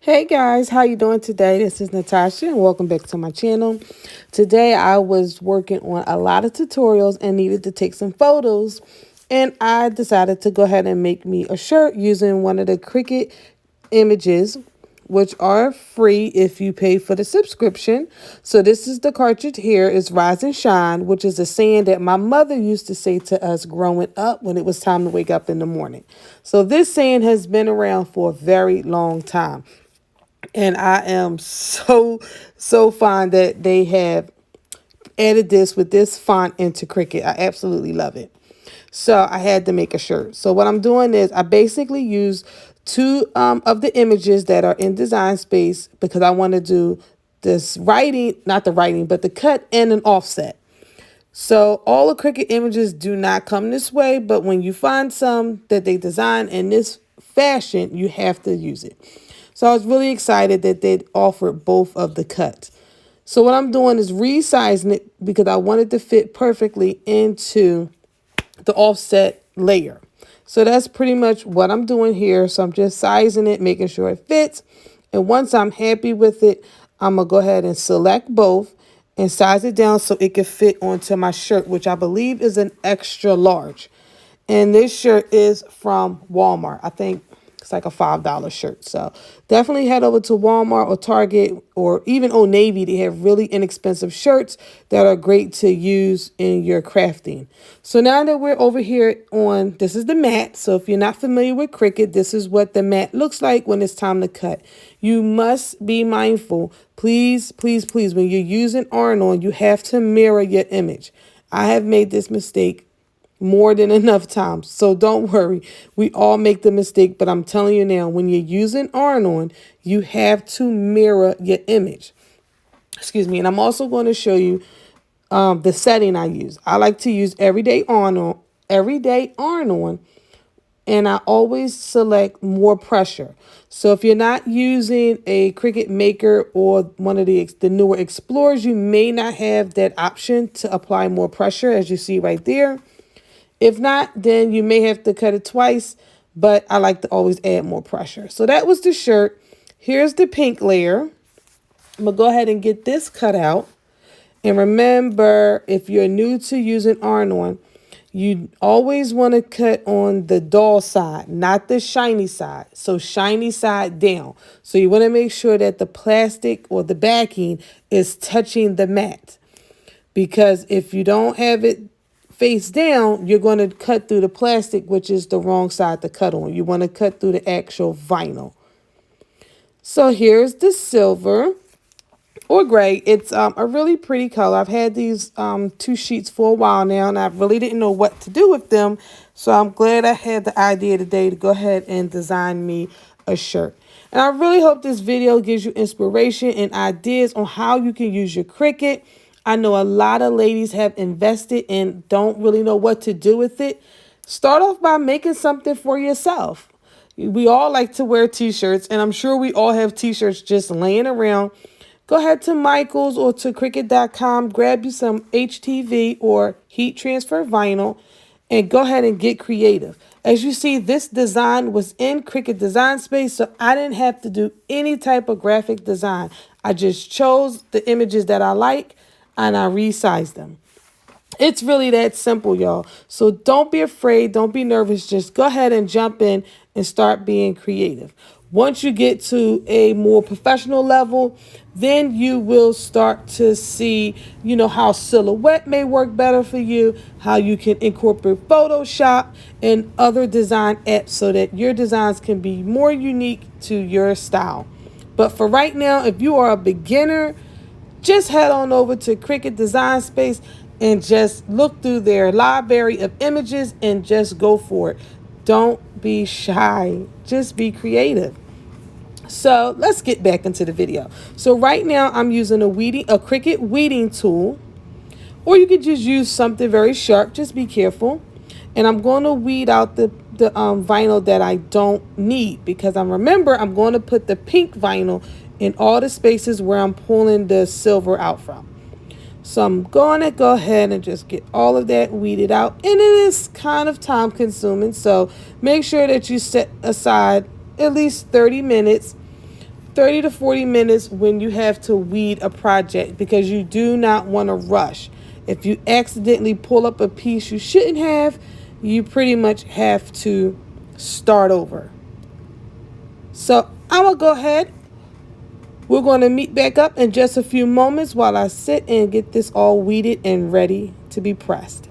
Hey guys, how you doing today? This is Natasha and welcome back to my channel. Today I was working on a lot of tutorials and needed to take some photos, and I decided to go ahead and make me a shirt using one of the Cricut images, which are free if you pay for the subscription. So this is the cartridge here. It's Rise and Shine, which is a saying that my mother used to say to us growing up when it was time to wake up in the morning. So this saying has been around for a very long time. And I am so fond that they have added this with this font into Cricut. I absolutely love it. So I had to make a shirt. So what I'm doing is I basically use two of the images that are in Design Space because I want to do this writing, not the writing, but the cut and an offset. So all the Cricut images do not come this way, but when you find some that they design in this fashion, you have to use it. So I was really excited that they offered both of the cuts. So what I'm doing is resizing it because I want it to fit perfectly into the offset layer. So that's pretty much what I'm doing here. So I'm just sizing it, making sure it fits. And once I'm happy with it, I'm going to go ahead and select both and size it down so it can fit onto my shirt, which I believe is an extra large. And this shirt is from Walmart. I think it's like a $5 shirt. So definitely head over to Walmart or Target or even Old Navy. They have really inexpensive shirts that are great to use in your crafting. So now that we're over here on, this is the mat. So if you're not familiar with Cricut, this is what the mat looks like when it's time to cut. You must be mindful. Please, please, please, when you're using iron-on, you have to mirror your image. I have made this mistake more than enough times. So don't worry. We all make the mistake, but I'm telling you now, when you're using iron-on, you have to mirror your image. Excuse me. And I'm also going to show you the setting I use. I like to use everyday iron-on, and I always select more pressure. So if you're not using a Cricut Maker or one of the newer Explorers, you may not have that option to apply more pressure, as you see right there. If not, then you may have to cut it twice, but I like to always add more pressure. So that was the shirt. Here's the pink layer. I'm going to go ahead and get this cut out. And remember, if you're new to using iron-on, you always want to cut on the dull side, not the shiny side. So shiny side down. So you want to make sure that the plastic or the backing is touching the mat. Because if you don't have it face down, you're going to cut through the plastic, which is the wrong side to cut on. You want to cut through the actual vinyl. So here's the silver or gray. It's a really pretty color. I've had these two sheets for a while now, and I really didn't know what to do with them. So I'm glad I had the idea today to go ahead and design me a shirt. And I really hope this video gives you inspiration and ideas on how you can use your Cricut. I know a lot of ladies have invested and don't really know what to do with it. Start off by making something for yourself. We all like to wear t-shirts, and I'm sure we all have t-shirts just laying around. Go ahead to Michael's or to Cricut.com, grab you some HTV or heat transfer vinyl, and go ahead and get creative. As you see, this design was in Cricut Design Space, so I didn't have to do any type of graphic design. I just chose the images that I like, and I resized them. It's really that simple, y'all. So don't be afraid. Don't be nervous. Just go ahead and jump in and start being creative. Once you get to a more professional level, then you will start to see, how silhouette may work better for you, how you can incorporate Photoshop and other design apps so that your designs can be more unique to your style. But for right now, if you are a beginner, just head on over to Cricut Design Space and just look through their library of images and just go for it. Don't be shy. Just be creative. So let's get back into the video. So right now I'm using a Cricut weeding tool, or you could just use something very sharp. Just be careful. And I'm going to weed out the vinyl that I don't need, because I'm going to put the pink vinyl in all the spaces where I'm pulling the silver out from. So I'm going to go ahead and just get all of that weeded out. And it is kind of time consuming. So make sure that you set aside at least 30 minutes 30 to 40 minutes when you have to weed a project, because you do not want to rush. If you accidentally pull up a piece you shouldn't have, you pretty much have to start over. So I'm going to go ahead. We're going to meet back up in just a few moments while I sit and get this all weeded and ready to be pressed.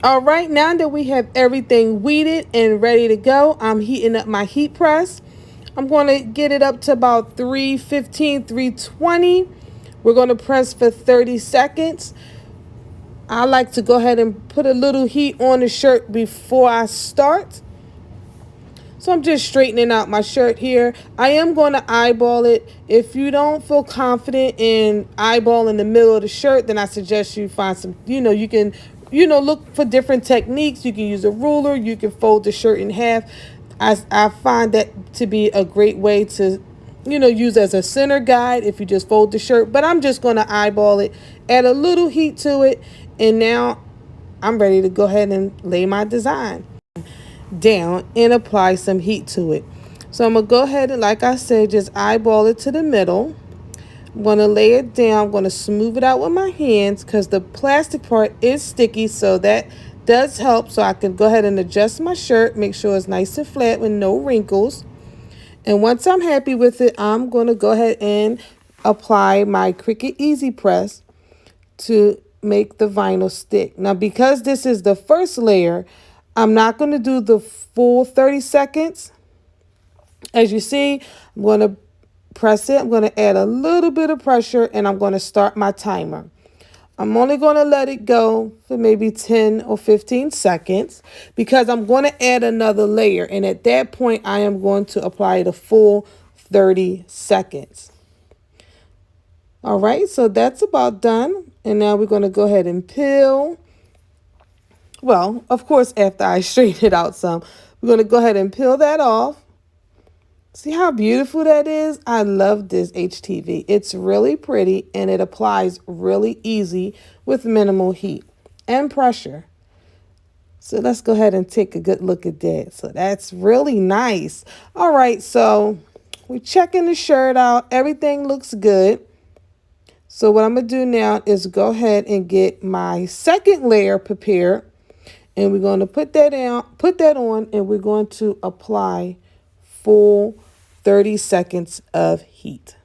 All right, now that we have everything weeded and ready to go, I'm heating up my heat press. I'm going to get it up to about 315, 320. We're going to press for 30 seconds. I like to go ahead and put a little heat on the shirt before I start. So I'm just straightening out my shirt here. I am going to eyeball it. If you don't feel confident in eyeballing the middle of the shirt, then I suggest you find some, you can, look for different techniques. You can use a ruler. You can fold the shirt in half. I find that to be a great way to, use as a center guide if you just fold the shirt. But I'm just going to eyeball it, add a little heat to it, and now I'm ready to go ahead and lay my design down and apply some heat to it. So I'm gonna go ahead and, like I said, just eyeball it to the middle. I'm gonna lay it down. I'm gonna smooth it out with my hands because the plastic part is sticky, so that does help. So I can go ahead and adjust my shirt, make sure it's nice and flat with no wrinkles. And once I'm happy with it, I'm gonna go ahead and apply my Cricut Easy Press to make the vinyl stick. Now, because this is the first layer, I'm not going to do the full 30 seconds. As you see, I'm going to press it. I'm going to add a little bit of pressure, and I'm going to start my timer. I'm only going to let it go for maybe 10 or 15 seconds because I'm going to add another layer. And at that point, I am going to apply the full 30 seconds. All right, so that's about done. And now we're going to go ahead and peel. Well, of course, after I straighten it out some, we're going to go ahead and peel that off. See how beautiful that is? I love this HTV. It's really pretty and it applies really easy with minimal heat and pressure. So let's go ahead and take a good look at that. So that's really nice. All right, so we're checking the shirt out. Everything looks good. So what I'm going to do now is go ahead and get my second layer prepared. And we're going to put that on, and we're going to apply full 30 seconds of heat.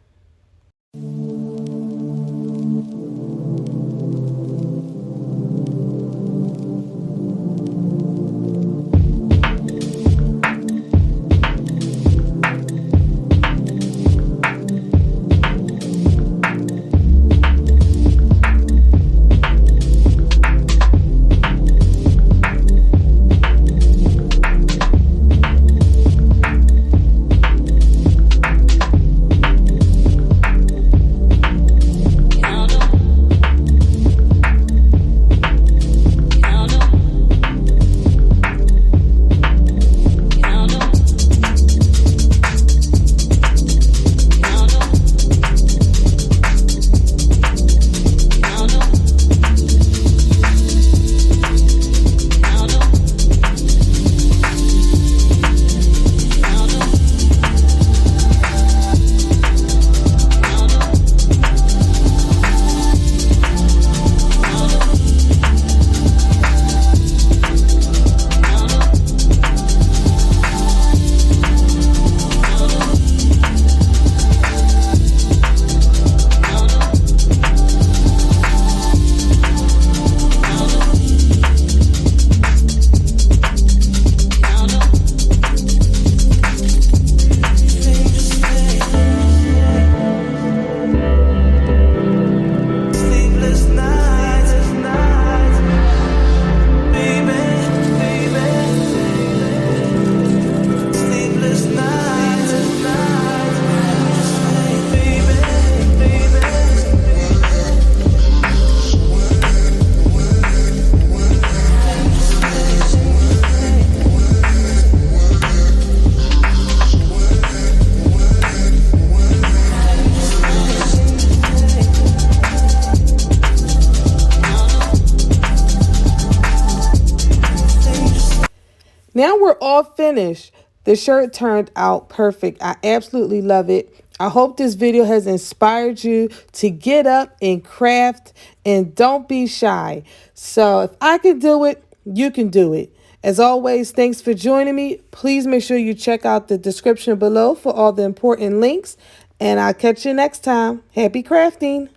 Now we're all finished. The shirt turned out perfect. I absolutely love it. I hope this video has inspired you to get up and craft, and don't be shy. So if I can do it, you can do it. As always, thanks for joining me. Please make sure you check out the description below for all the important links, and I'll catch you next time. Happy crafting.